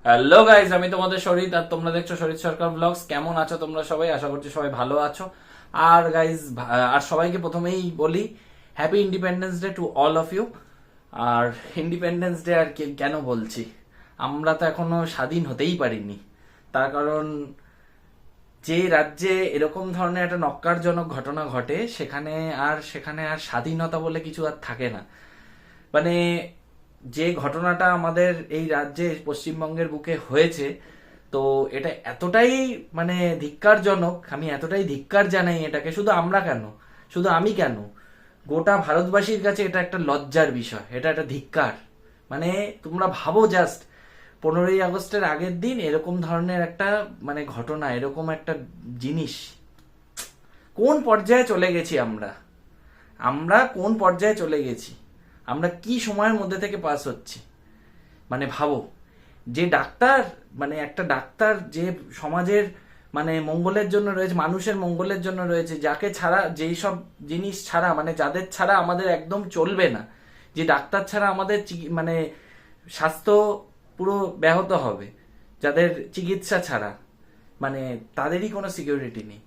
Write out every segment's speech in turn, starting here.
Hello guys, আমি তোমাদের শরীর আর তোমরা দেখছো শরীর সরকার ব্লগস। কেমন আছো তোমরা সবাই? আশা করছি সবাই ভালো আছো। আর গাইজ, আর সবাইকে প্রথমেই বলি happy independence day to all of you. আর ইন্ডিপেন্ডেন্স ডে আর কেন বলছি, আমরা তো এখনো স্বাধীন হতেই পারিনি। তার কারণ যে রাজ্যে এরকম ধরনের একটা নক্কারজনক ঘটনা ঘটে সেখানে আর স্বাধীনতা বলে কিছু আর থাকে না। মানে যে ঘটনাটা আমাদের এই রাজ্যে পশ্চিমবঙ্গের বুকে হয়েছে, তো এটা এতটাই মানে ধিক্কারজনক, আমি এতটাই ধিক্কার জানাই এটাকে। শুধু আমরা কেন, শুধু আমি কেন, গোটা ভারতবাসীর কাছে এটা একটা লজ্জার বিষয়, এটা একটা ধিক্কার। মানে তোমরা ভাবো জাস্ট, 15ই আগস্টের আগের দিন এরকম ধরনের একটা মানে ঘটনা, এরকম একটা জিনিস, কোন পর্যায়ে চলে গেছি আমরা, আমরা কোন পর্যায়ে চলে গেছি, আমরা কি সময়ের মধ্যে থেকে পাস হচ্ছি। মানে ভাবো, যে ডাক্তার, মানে একটা ডাক্তার যে সমাজের মানে মঙ্গলের জন্য রয়েছে, মানুষের মঙ্গলের জন্য রয়েছে, যাকে ছাড়া, যেই সব জিনিস ছাড়া, মানে যাদের ছাড়া আমাদের একদম চলবে না, যে ডাক্তার ছাড়া আমাদের মানে স্বাস্থ্য পুরো ব্যাহত হবে, যাদের চিকিৎসা ছাড়া মানে তাদেরই কোনো সিকিউরিটি নেই।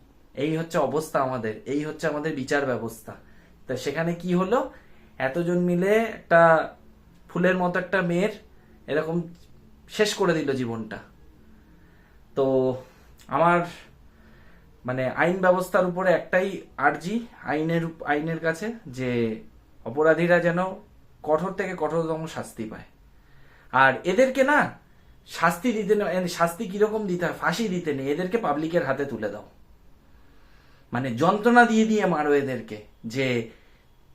এই হচ্ছে অবস্থা আমাদের, এই হচ্ছে আমাদের বিচার ব্যবস্থা। তা সেখানে কি হলো, এতজন মিলে একটা ফুলের মতো একটা মেয়ের এরকম শেষ করে দিল জীবনটা। তো আমার মানে আইন ব্যবস্থার উপরে একটাই আর্জি, আইনের কাছে, যে অপরাধীরা যেন কঠোর থেকে কঠোরতম শাস্তি পায়। আর এদেরকে না শাস্তি দিতে, শাস্তি কিরকম দিতে হয়, ফাঁসি দিতে নেই, এদেরকে পাবলিকের হাতে তুলে দাও। মানে যন্ত্রণা দিয়ে দিয়ে মারো এদেরকে, যে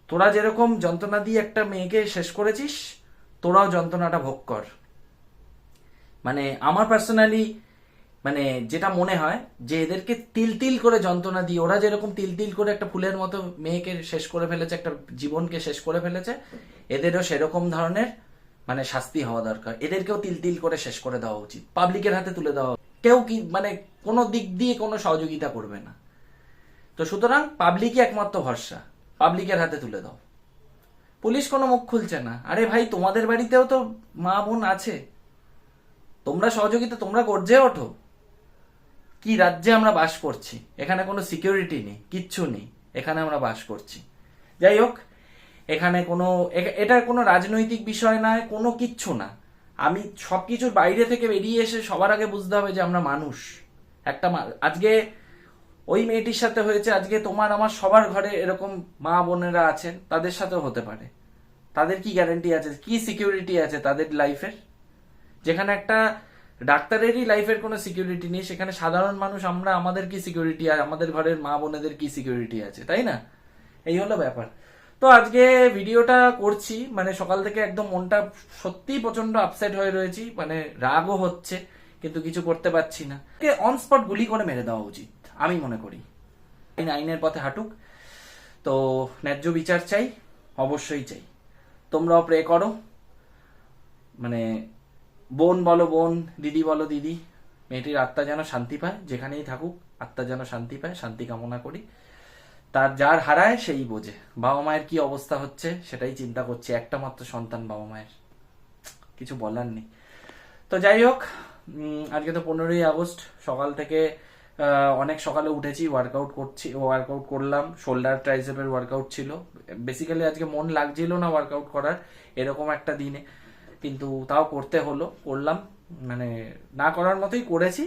তোরা যেরকম যন্ত্রণা দিয়ে একটা মেয়েকে শেষ করেছিস, তোরাও যন্ত্রণাটা ভোগ কর। মানে আমার পার্সোনালি মানে যেটা মনে হয়, যে এদেরকে তিল তিল করে যন্ত্রণা দিয়ে, ওরা যেরকম তিল তিল করে একটা ফুলের মতো মেয়েকে শেষ করে ফেলেছে, একটা জীবনকে শেষ করে ফেলেছে, এদেরও সেরকম ধরনের মানে শাস্তি হওয়া দরকার। এদেরকেও তিল তিল করে শেষ করে দেওয়া উচিত, পাবলিকের হাতে তুলে দেওয়া। কেউ কি মানে কোনো দিক দিয়ে কোনো সহযোগিতা করবে না। তো সুতরাং পাবলিকই একমাত্র ভরসা, পাবলিকের হাতে তুলে দাও। পুলিশ কোনো মুখ খুলছে না। আরে ভাই, তোমাদের বাড়িতেও তো মা বোন আছে, তোমরা সহযোগিতা তোমরা করছে ওঠো। কি রাজ্যে আমরা বাস করছি, এখানে কোনো সিকিউরিটি নেই, কিচ্ছু নেই, এখানে আমরা বাস করছি। যাই হোক, এখানে কোনো, এটা কোনো রাজনৈতিক বিষয় নয়, কোনো কিচ্ছু না। আমি সবকিছুর বাইরে থেকে বেরিয়ে এসে সবার আগে বুঝতে হবে যে আমরা মানুষ। একটা আজকে ওই মেয়েটির সাথে হয়েছে, আজকে তোমার আমার সবার ঘরে এরকম মা বোনেরা আছেন, তাদের সাথেও হতে পারে। তাদের কি গ্যারান্টি আছে, কি সিকিউরিটি আছে তাদের লাইফের? যেখানে একটা ডাক্তারেরই লাইফের কোনো সিকিউরিটি নেই, সেখানে সাধারণ মানুষ আমরা, আমাদের কি সিকিউরিটি, আর আমাদের ঘরের মা বোনেদের কি সিকিউরিটি আছে, তাই না? এই হলো ব্যাপার। তো আজকে ভিডিওটা করছি, মানে সকাল থেকে একদম মনটা সত্যিই প্রচন্ড আপসেট হয়ে রয়েছি, মানে রাগও হচ্ছে, কিন্তু কিছু করতে পারছি না। অন স্পট গুলি করে মেরে দেওয়া উচিত আমি মনে করি। আইনের পথে হাঁটুক। তো ন্যায্য বিচার চাই, অবশ্যই চাই। তোমরাও প্রে করো, মানে বোন বলো বোন, দিদি বলো দিদি, মেয়েটির আত্মা যেন শান্তি পায়, যেখানেই থাকুক আত্মা যেন শান্তি পায়, শান্তি কামনা করি। তার যার হারায় সেই বোঝে বাবা মায়ের কি অবস্থা হচ্ছে, সেটাই চিন্তা করছি। একটা মাত্র সন্তান বাবা মায়ের, কিছু বলার নেই। তো যাই হোক, আজকে তো 15ই আগস্ট। সকাল থেকে অনেক সকালে উঠেছি, ওয়ার্কআউট করলাম, শোল্ডার ট্রাইসেপের ওয়ার্কআউট ছিল। বেসিক্যালি আজকে মন লাগছিল না ওয়ার্কআউট করার এরকম একটা দিনে, কিন্তু তাও করতে হলো, করলাম। মানে না করার মতোই করেছি।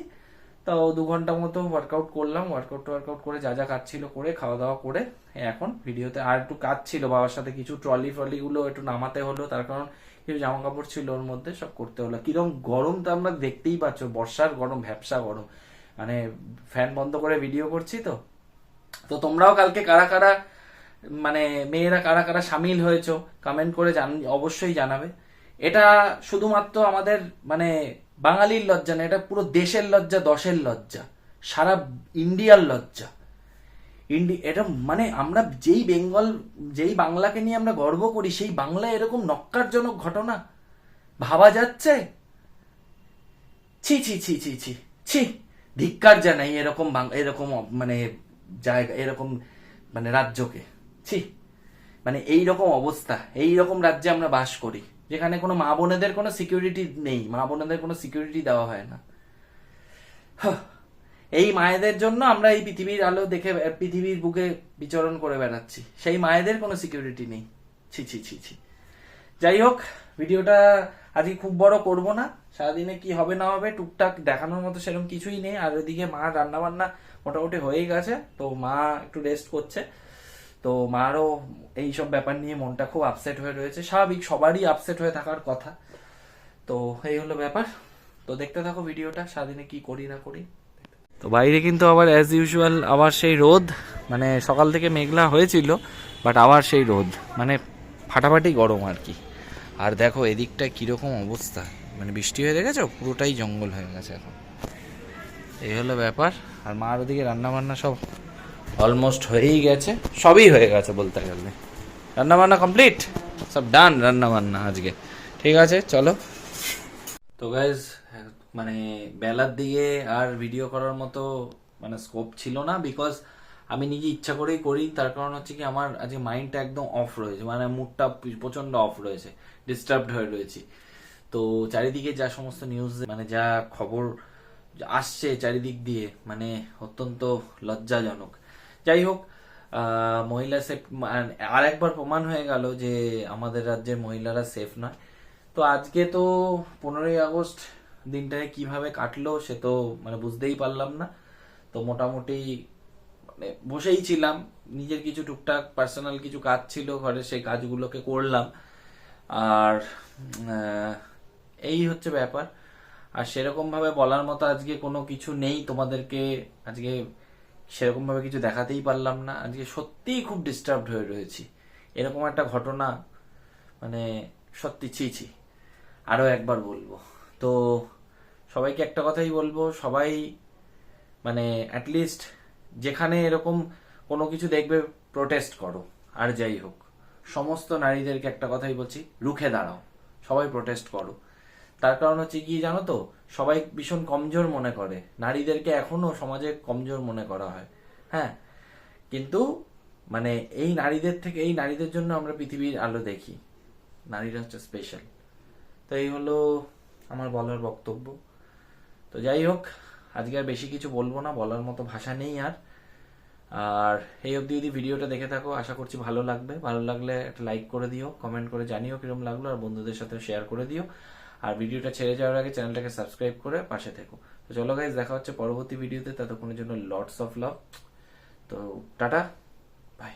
তো 2 ঘন্টা মতো ওয়ার্কআউট করলাম, ওয়ার্কআউট করে যা যা কাজ ছিল করে, খাওয়া দাওয়া করে এখন ভিডিওতে আর একটু কাজ ছিল বাবার সাথে, কিছু ট্রলি গুলো একটু নামাতে হলো, তার কারণ কিছু জামা কাপড় ছিল ওর মধ্যে, সব করতে হলো। কিরকম গরম তো আমরা দেখতেই পাচ্ছ, বর্ষার গরম, ভ্যাপসা গরম, মানে ফ্যান বন্ধ করে ভিডিও করছি। তো তো তোমরাও কালকে কারা কারা, মানে মেয়েরা কারা কারা সামিল হয়েছো, কমেন্ট করে অবশ্যই জানাবে। এটা শুধুমাত্র আমাদের মানে বাঙালির লজ্জা না, এটা পুরো দেশের লজ্জা, দশের লজ্জা, সারা ইন্ডিয়ার লজ্জা। এটা মানে আমরা যেই বাংলাকে নিয়ে আমরা গর্ব করি, সেই বাংলায় এরকম নক্কারজনক ঘটনা ভাবা যাচ্ছে? ছি ছি ছি ছি ছি ছি, ধিক্কার জানাই এরকম মানে জায়গা, এরকম মানে রাজ্যকে। ছি, মানে এই রকম অবস্থা, এই রকম রাজ্যে আমরা বাস করি যেখানে কোনো মা বোনেদের কোনো সিকিউরিটি নেই, মা বোনেদের কোনো সিকিউরিটি দেওয়া হয় না। এই মায়েদের জন্য আমরা এই পৃথিবীর আলো দেখে পৃথিবীর বুকে বিচরণ করে বেড়াচ্ছি, সেই মায়েদের কোনো সিকিউরিটি নেই। ছি ছি ছি ছি। যাই হোক, ভিডিওটা আজকে খুব বড় করব না, সারাদিনে কি হবে না হবে টুকটাক দেখানোর মতো সেরকম কিছুই নেই। আর ওইদিকে মা রান্না বান্না মোটামুটি হয়েই গেছে, তো মা একটু রেস্ট করছে। তো মারও এইসব ব্যাপার নিয়ে মনটা খুব আপসেট হয়ে রয়েছে, স্বাভাবিক, সবারই আপসেট হয়ে থাকার কথা। তো এই হলো ব্যাপার। তো দেখতে থাকো ভিডিওটা, সারাদিনে কি করি না করি। তো বাইরে কিন্তু আবার অ্যাজ ইউজুয়াল আবার সেই রোদ, মানে সকাল থেকে মেঘলা হয়েছিল, বাট আবার সেই রোদ, মানে ফাটাফাটি গরম আর কি। আর দেখো এদিকটা কিরকম অবস্থা, মানে বৃষ্টি হয়ে দেখেছো, পুরোটাই জঙ্গল হয়ে গেছে এখন। এই হলো ব্যাপার। আর মার ওদিকে রান্না বান্না সব অলমোস্ট হয়েই গেছে, সবই হয়ে গেছে বলতে গেলে। রান্না বান্না কমপ্লিট, সব ডান রান্না বান্না আজকে। ঠিক আছে চলো। তো গাইজ, মানে বেলার দিকে আর ভিডিও করার মতো মানে স্কোপ ছিল না, বিকজ আমি নিজে ইচ্ছা করেই করি। তার কারণ হচ্ছে কি, আমার আজকে মাইন্ডটা একদম অফ রয়েছে, মানে মুডটা প্রচন্ড অফ রয়েছে, ডিস্টার্বড হয়ে রয়েছি। তো চারিদিকে যা সমস্ত নিউজ, মানে যা খবর আসছে চারিদিক দিয়ে, মানে অত্যন্ত লজ্জাজনক। যাই হোক, মহিলা সেফ আর একবার প্রমাণ হয়ে গেল যে আমাদের রাজ্যের মহিলারা সেফ নয়। তো আজকে তো 15ই আগস্ট দিনটায় কিভাবে কাটলো সে তো মানে বুঝতেই পারলাম না। তো মোটামুটি মানে বসেই ছিলাম, নিজের কিছু টুকটাক পার্সোনাল কিছু কাজ ছিল ঘরে, সেই কাজগুলোকে করলাম। আর এই হচ্ছে ব্যাপার। আর সেরকম ভাবে বলার মতো আজকে কোনো কিছু নেই তোমাদেরকে, আজকে সেরকম ভাবে কিছু দেখাতেই পারলাম না। আজকে সত্যিই খুব ডিস্টার্বড হয়ে রয়েছি, এরকম একটা ঘটনা মানে সত্যি ছি ছি। আরো একবার বলবো, তো সবাইকে একটা কথাই বলবো, সবাই মানে অ্যাটলিস্ট যেখানে এরকম কোনো কিছু দেখবে প্রোটেস্ট করো। আর যাই হোক, সমস্ত নারীদেরকে একটা কথাই বলছি, রুখে দাঁড়াও, সবাই প্রোটেস্ট করো। তার কারণ হচ্ছে কি জানো তো, সবাই ভীষণ কমজোর মনে করে, নারীদেরকে এখনো সমাজে কমজোর মনে করা হয়। হ্যাঁ, কিন্তু মানে এই নারীদের থেকে, এই নারীদের জন্য আমরা পৃথিবীর আলো দেখি, নারীরা হচ্ছে স্পেশাল। তো এই হলো আমার বলার বক্তব্য। তো যাই হোক, আজকে আর বেশি কিছু বলবো না, বলার মতো ভাষা নেই আর। আর এই অবধি যদি ভিডিওটা দেখে থাকো, আশা করছি ভালো লাগবে। ভালো লাগলে একটা লাইক করে দিও, কমেন্ট করে জানিও কিরকম লাগলো, আর বন্ধুদের সাথে শেয়ার করে দিও। আর ভিডিওটা ছেড়ে যাওয়ার আগে চ্যানেলটাকে সাবস্ক্রাইব করে পাশে থেকো। তো চলো গাইজ, দেখা হচ্ছে পরবর্তী ভিডিওতে, ততক্ষণের জন্য লটস অফ লাভ। তো টাটা, বাই।